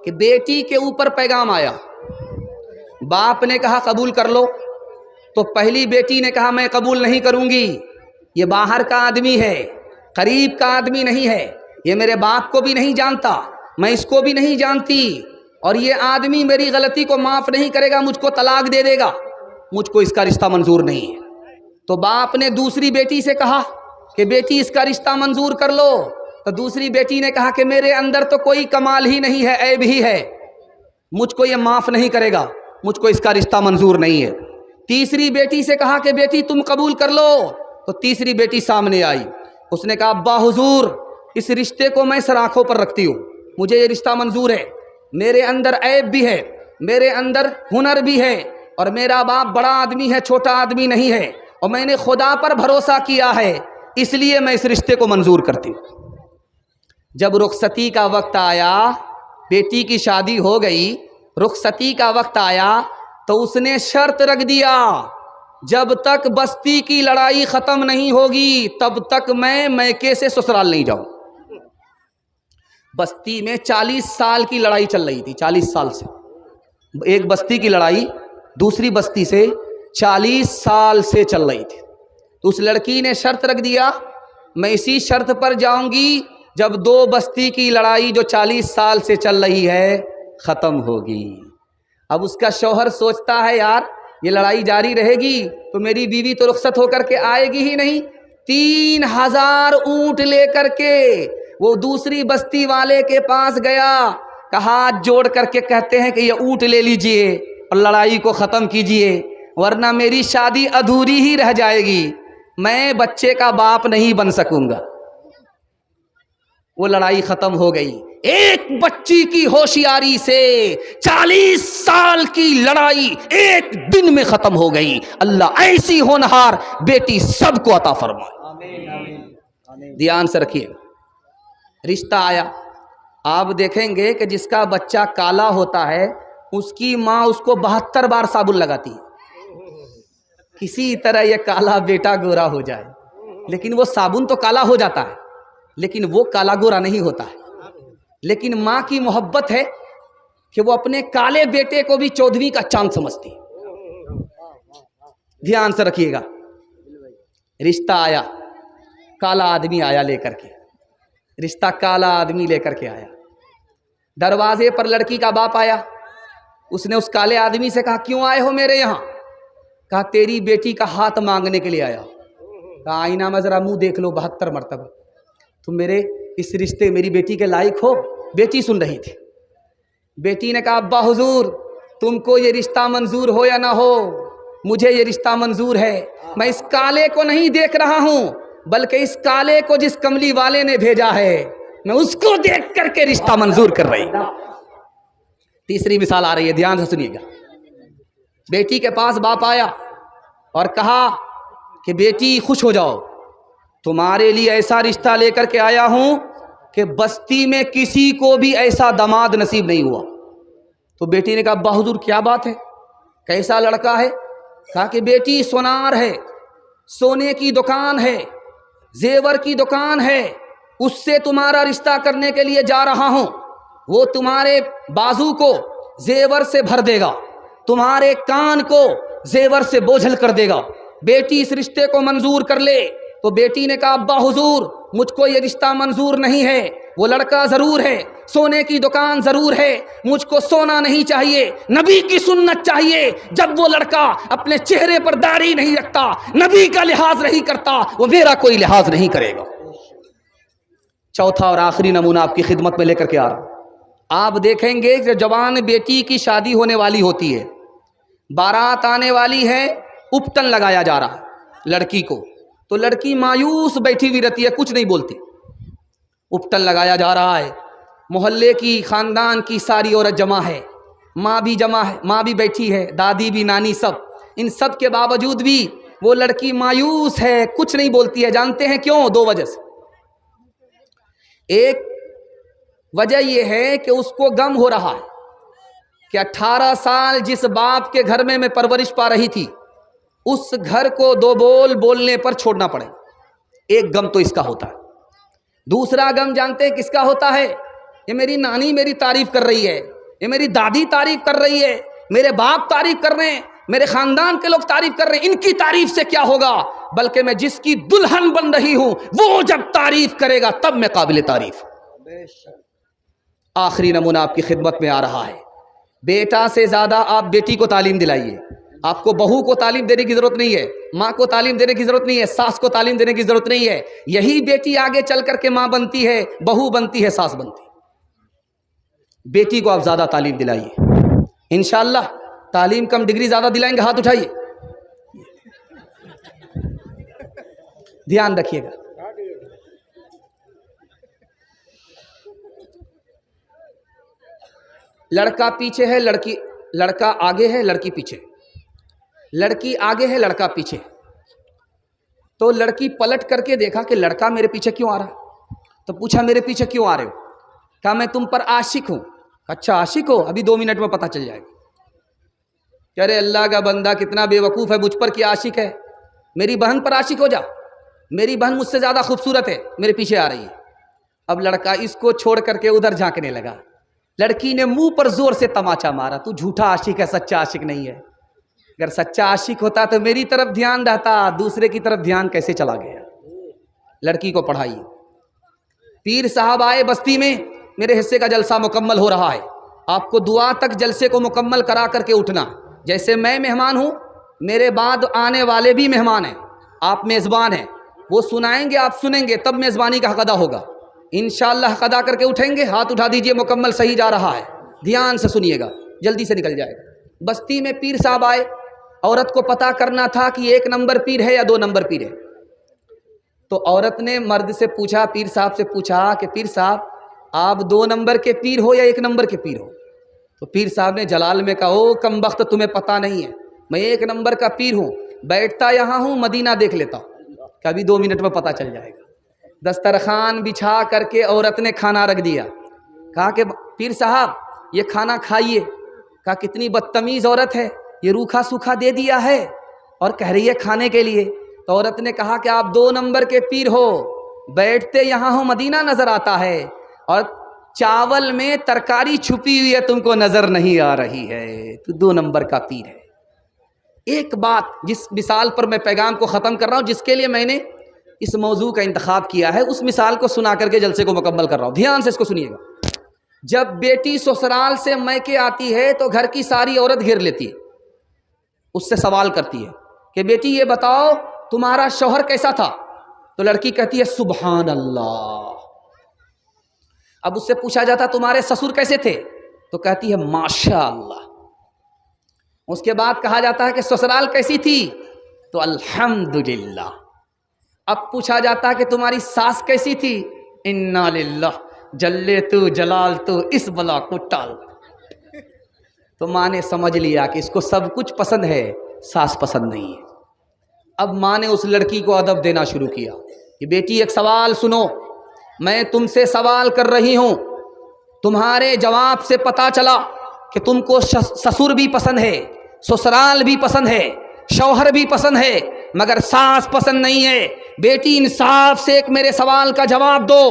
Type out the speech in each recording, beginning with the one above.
کہ بیٹی کے اوپر پیغام آیا، باپ نے کہا قبول کر لو، تو پہلی بیٹی نے کہا میں قبول نہیں کروں گی، یہ باہر کا آدمی ہے، قریب کا آدمی نہیں ہے، یہ میرے باپ کو بھی نہیں جانتا، میں اس کو بھی نہیں جانتی، اور یہ آدمی میری غلطی کو معاف نہیں کرے گا، مجھ کو طلاق دے دے گا، مجھ کو اس کا رشتہ منظور نہیں ہے۔ تو باپ نے دوسری بیٹی سے کہا کہ بیٹی اس کا رشتہ منظور کر لو، تو دوسری بیٹی نے کہا کہ میرے اندر تو کوئی کمال ہی نہیں ہے، عیب ہی ہے، مجھ کو یہ معاف نہیں کرے گا، مجھ کو اس کا رشتہ منظور نہیں ہے۔ تیسری بیٹی سے کہا کہ بیٹی تم قبول کر لو، تو تیسری بیٹی سامنے آئی، اس نے کہا ابا حضور اس رشتے کو میں سر آنکھوں پر رکھتی ہوں، مجھے یہ رشتہ منظور ہے، میرے اندر عیب بھی ہے، میرے اندر ہنر بھی ہے، اور میرا باپ بڑا آدمی ہے، چھوٹا آدمی نہیں ہے، اور میں نے خدا پر بھروسہ کیا ہے، اس لیے میں اس رشتے کو منظور کرتی ہوں۔ جب رخصتی کا وقت آیا، بیٹی کی شادی ہو گئی، رخصتی کا وقت آیا تو اس نے شرط رکھ دیا جب تک بستی کی لڑائی ختم نہیں ہوگی تب تک میں میکے سے سسرال نہیں جاؤں۔ بستی میں 40 سال کی لڑائی چل رہی تھی، 40 سال سے ایک بستی کی لڑائی دوسری بستی سے 40 سال سے چل رہی تھی، تو اس لڑکی نے شرط رکھ دیا میں اسی شرط پر جاؤں گی جب دو بستی کی لڑائی جو 40 سال سے چل رہی ہے ختم ہوگی۔ اب اس کا شوہر سوچتا ہے یار یہ لڑائی جاری رہے گی تو میری بیوی تو رخصت ہو کر کے آئے گی ہی نہیں، 3000 اونٹ لے کر کے وہ دوسری بستی والے کے پاس گیا، کہا ہاتھ جوڑ کر کے کہتے ہیں کہ یہ اونٹ لے لیجئے اور لڑائی کو ختم کیجئے، ورنہ میری شادی ادھوری ہی رہ جائے گی، میں بچے کا باپ نہیں بن سکوں گا۔ وہ لڑائی ختم ہو گئی، ایک بچی کی ہوشیاری سے 40 سال کی لڑائی ایک دن میں ختم ہو گئی۔ اللہ ایسی ہونہار بیٹی سب کو عطا فرمائے۔ دھیان سے رکھیے، رشتہ آیا، آپ دیکھیں گے کہ جس کا بچہ کالا ہوتا ہے اس کی ماں اس کو 72 بار صابن لگاتی ہے، کسی طرح یہ کالا بیٹا گورا ہو جائے، لیکن وہ صابن تو کالا ہو جاتا ہے لیکن وہ کالا گورا نہیں ہوتا ہے۔ لیکن ماں کی محبت ہے کہ وہ اپنے کالے بیٹے کو بھی 14ویں کا چاند سمجھتی ہے۔ دھیان سے رکھیے گا، رشتہ آیا، کالا آدمی آیا لے کر کے، رشتہ کالا آدمی لے کر کے آیا، دروازے پر لڑکی کا باپ آیا، اس نے اس کالے آدمی سے کہا کیوں آئے ہو میرے یہاں؟ کہا تیری بیٹی کا ہاتھ مانگنے کے لیے آیا۔ کہا آئینہ میں ذرا منہ دیکھ لو 72 مرتبہ، تم میرے اس رشتے میری بیٹی کے لائق ہو؟ بیٹی سن رہی تھی۔ بیٹی نے کہا ابا حضور تم کو یہ رشتہ منظور ہو یا نہ ہو مجھے یہ رشتہ منظور ہے، میں اس کالے کو نہیں دیکھ رہا ہوں بلکہ اس کالے کو جس کملی والے نے بھیجا ہے میں اس کو دیکھ کر کے رشتہ منظور کر رہی ہوں۔ تیسری مثال آ رہی ہے، دھیان سے سنیے گا۔ بیٹی کے پاس باپ آیا اور کہا کہ بیٹی خوش ہو جاؤ، تمہارے لیے ایسا رشتہ لے کر کے آیا ہوں کہ بستی میں کسی کو بھی ایسا داماد نصیب نہیں ہوا۔ تو بیٹی نے کہا ابا حضور کیا بات ہے، کیسا لڑکا ہے؟ کہا کہ بیٹی سونار ہے، سونے کی دکان ہے، زیور کی دکان ہے، اس سے تمہارا رشتہ کرنے کے لیے جا رہا ہوں، وہ تمہارے بازو کو زیور سے بھر دے گا، تمہارے کان کو زیور سے بوجھل کر دے گا، بیٹی اس رشتے کو منظور کر لے۔ تو بیٹی نے کہا ابا حضور مجھ کو یہ رشتہ منظور نہیں ہے، وہ لڑکا ضرور ہے، سونے کی دکان ضرور ہے، مجھ کو سونا نہیں چاہیے، نبی کی سنت چاہیے، جب وہ لڑکا اپنے چہرے پر داڑھی نہیں رکھتا، نبی کا لحاظ نہیں کرتا، وہ میرا کوئی لحاظ نہیں کرے گا۔ چوتھا اور آخری نمونہ آپ کی خدمت میں لے کر کے آ رہا ہوں۔ آپ دیکھیں گے کہ جوان بیٹی کی شادی ہونے والی ہوتی ہے، بارات آنے والی ہے، اپٹن لگایا جا رہا ہے لڑکی کو، تو لڑکی مایوس بیٹھی ہوئی رہتی ہے، کچھ نہیں بولتی، اپٹن لگایا جا رہا ہے، محلے کی خاندان کی ساری عورت جمع ہے، ماں بھی جمع ہے، ماں بھی بیٹھی ہے، دادی بھی، نانی، سب، ان سب کے باوجود بھی وہ لڑکی مایوس ہے، کچھ نہیں بولتی ہے۔ جانتے ہیں کیوں؟ دو وجہ سے۔ ایک وجہ یہ ہے کہ اس کو غم ہو رہا ہے کہ 18 سال جس باپ کے گھر میں پرورش پا رہی تھی اس گھر کو دو بول بولنے پر چھوڑنا پڑے، ایک غم تو اس کا ہوتا ہے۔ دوسرا غم جانتے ہیں کس کا ہوتا ہے؟ یہ میری نانی میری تعریف کر رہی ہے، یہ میری دادی تعریف کر رہی ہے، میرے باپ تعریف کر رہے ہیں، میرے خاندان کے لوگ تعریف کر رہے ہیں، ان کی تعریف سے کیا ہوگا، بلکہ میں جس کی دلہن بن رہی ہوں وہ جب تعریف کرے گا تب میں قابل تعریف۔ آخری نمونہ آپ کی خدمت میں آ رہا ہے، بیٹا سے زیادہ آپ بیٹی کو تعلیم دلائیے۔ آپ کو بہو کو تعلیم دینے کی ضرورت نہیں ہے، ماں کو تعلیم دینے کی ضرورت نہیں ہے، ساس کو تعلیم دینے کی ضرورت نہیں ہے، یہی بیٹی آگے چل کر کے ماں بنتی ہے، بہو بنتی ہے، ساس بنتی ہے۔ بیٹی کو آپ زیادہ تعلیم دلائیے، انشاءاللہ تعلیم کم ڈگری زیادہ دلائیں گے، ہاتھ اٹھائیے، دھیان رکھیے گا۔ لڑکا پیچھے ہے، لڑکا آگے ہے، لڑکی پیچھے، لڑکی آگے ہے، لڑکا پیچھے۔ تو لڑکی پلٹ کر کے دیکھا کہ لڑکا میرے پیچھے کیوں آ رہا، تو پوچھا میرے پیچھے کیوں آ رہے ہو؟ کہا میں تم پر عاشق ہوں۔ اچھا عاشق ہو، ابھی 2 منٹ میں پتہ چل جائے گا۔ کہہ رہے اللہ کا بندہ کتنا بے وقوف ہے، مجھ پر کیا عاشق ہے، میری بہن پر عاشق ہو جا، میری بہن مجھ سے زیادہ خوبصورت ہے، میرے پیچھے آ رہی ہے۔ اب لڑکا اس کو چھوڑ کر کے ادھر جھانکنے لگا، لڑکی نے منہ پر زور سے تماچا مارا، تو جھوٹا عاشق ہے، سچا عاشق نہیں ہے، اگر سچا عاشق ہوتا تو میری طرف دھیان رہتا، دوسرے کی طرف دھیان کیسے چلا گیا۔ لڑکی کو پڑھائیے۔ پیر صاحب آئے بستی میں، میرے حصے کا جلسہ مکمل ہو رہا ہے، آپ کو دعا تک جلسے کو مکمل کرا کر کے اٹھنا، جیسے میں مہمان ہوں میرے بعد آنے والے بھی مہمان ہیں، آپ میزبان ہیں، وہ سنائیں گے آپ سنیں گے، تب میزبانی کا حق ادا ہوگا، انشاءاللہ حق ادا کر کے اٹھیں گے، ہاتھ اٹھا دیجئے، مکمل صحیح جا رہا ہے، دھیان سے سنیے گا، جلدی سے نکل جائے گا۔ بستی میں پیر صاحب آئے، عورت کو پتہ کرنا تھا کہ 1 نمبر پیر ہے یا 2 نمبر پیر ہے، تو عورت نے مرد سے پوچھا، پیر صاحب سے پوچھا کہ پیر صاحب آپ 2 نمبر کے پیر ہو یا 1 نمبر کے پیر ہو؟ تو پیر صاحب نے جلال میں کہا او کم بخت تمہیں پتہ نہیں ہے، میں 1 نمبر کا پیر ہوں، بیٹھتا یہاں ہوں، مدینہ دیکھ لیتا ہوں، کبھی 2 منٹ میں پتہ چل جائے گا۔ دسترخوان بچھا کر کے عورت نے کھانا رکھ دیا، کہا کہ پیر صاحب یہ کھانا کھائیے، کہا کتنی بدتمیز عورت ہے، یہ روکھا سوکھا دے دیا ہے اور کہہ رہی ہے کھانے کے لیے۔ تو عورت نے کہا کہ آپ 2 نمبر کے پیر ہو، بیٹھتے یہاں ہو، مدینہ نظر آتا ہے، اور چاول میں ترکاری چھپی ہوئی ہے تم کو نظر نہیں آ رہی ہے، تو 2 نمبر کا پیر ہے۔ ایک بات جس مثال پر میں پیغام کو ختم کر رہا ہوں، جس کے لیے میں نے اس موضوع کا انتخاب کیا ہے، اس مثال کو سنا کر کے جلسے کو مکمل کر رہا ہوں، دھیان سے اس کو سنیے گا۔ جب بیٹی سسرال سے میکے آتی ہے تو گھر کی ساری عورت گھیر لیتی ہے، اس سے سوال کرتی ہے کہ بیٹی یہ بتاؤ تمہارا شوہر کیسا تھا؟ تو لڑکی کہتی ہے سبحان اللہ۔ اب اس سے پوچھا جاتا تمہارے سسر کیسے تھے؟ تو کہتی ہے ماشاء اللہ۔ اس کے بعد کہا جاتا ہے کہ سسرال کیسی تھی؟ تو الحمدللہ۔ اب پوچھا جاتا ہے کہ تمہاری ساس کیسی تھی؟ انا للہ، جلے تو جلال تو اس بلا کو ٹال۔ تو ماں نے سمجھ لیا کہ اس کو سب کچھ پسند ہے، ساس پسند نہیں ہے۔ اب ماں نے اس لڑکی کو ادب دینا شروع کیا کہ بیٹی ایک سوال سنو، میں تم سے سوال کر رہی ہوں، تمہارے جواب سے پتہ چلا کہ تم کو سسر بھی پسند ہے، سسرال بھی پسند ہے، شوہر بھی پسند ہے، مگر ساس پسند نہیں ہے۔ بیٹی انصاف سے ایک میرے سوال کا جواب دو،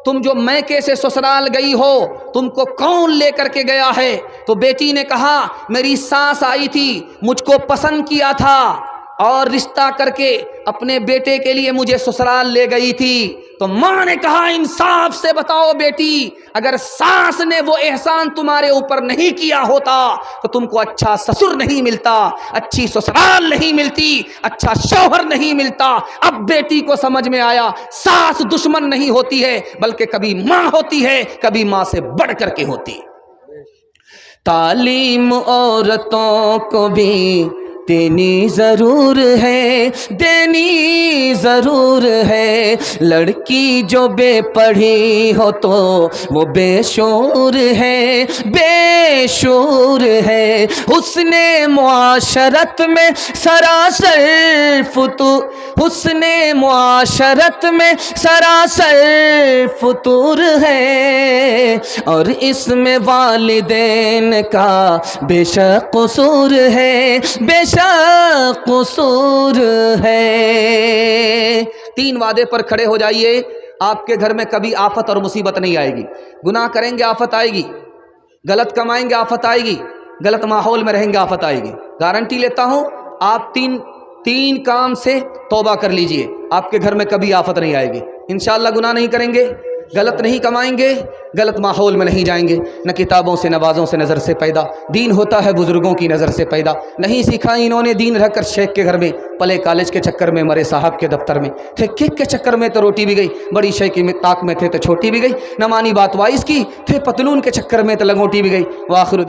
تم جو میکے سے سسرال گئی ہو تم کو کون لے کر کے گیا ہے؟ تو بیٹی نے کہا میری ساس آئی تھی، مجھ کو پسند کیا تھا اور رشتہ کر کے اپنے بیٹے کے لیے مجھے سسرال لے گئی تھی۔ تو ماں نے کہا انصاف سے بتاؤ بیٹی، اگر ساس نے وہ احسان تمہارے اوپر نہیں کیا ہوتا تو تم کو اچھا سسر نہیں ملتا، اچھی سسرال نہیں ملتی، اچھا شوہر نہیں ملتا۔ اب بیٹی کو سمجھ میں آیا ساس دشمن نہیں ہوتی ہے، بلکہ کبھی ماں ہوتی ہے، کبھی ماں سے بڑھ کر کے ہوتی ہے۔ تعلیم عورتوں کو بھی دینی ضرور ہے، دینی ضرور ہے، لڑکی جو بے پڑھی ہو تو وہ بے شعور ہے، بے شعور ہے، حسن معاشرت میں سراسر فتور، حسن معاشرت میں سراسر فتور ہے، اور اس میں والدین کا بے شک قصور ہے، بے قصور ہے۔ 3 وعدے پر کھڑے ہو جائیے، آپ کے گھر میں کبھی آفت اور مصیبت نہیں آئے گی. گناہ کریں گے آفت آئے گی, غلط کمائیں گے آفت آئے گی, غلط ماحول میں رہیں گے آفت آئے گی. گارنٹی لیتا ہوں, آپ تین کام سے توبہ کر لیجئے, آپ کے گھر میں کبھی آفت نہیں آئے گی. انشاءاللہ گناہ نہیں کریں گے, غلط نہیں کمائیں گے, غلط ماحول میں نہیں جائیں گے. نہ کتابوں سے نوازوں سے نظر سے پیدا, دین ہوتا ہے بزرگوں کی نظر سے پیدا. نہیں سیکھا انہوں نے دین رہ کر شیخ کے گھر میں, پلے کالج کے چکر میں, مرے صاحب کے دفتر میں. تھے کک کے چکر میں تو روٹی بھی گئی, بڑی شے کی طاق میں تھے تو چھوٹی بھی گئی. نہ مانی بات وائس کی, تھے پتلون کے چکر میں تو لنگوٹی بھی گئی. وآخر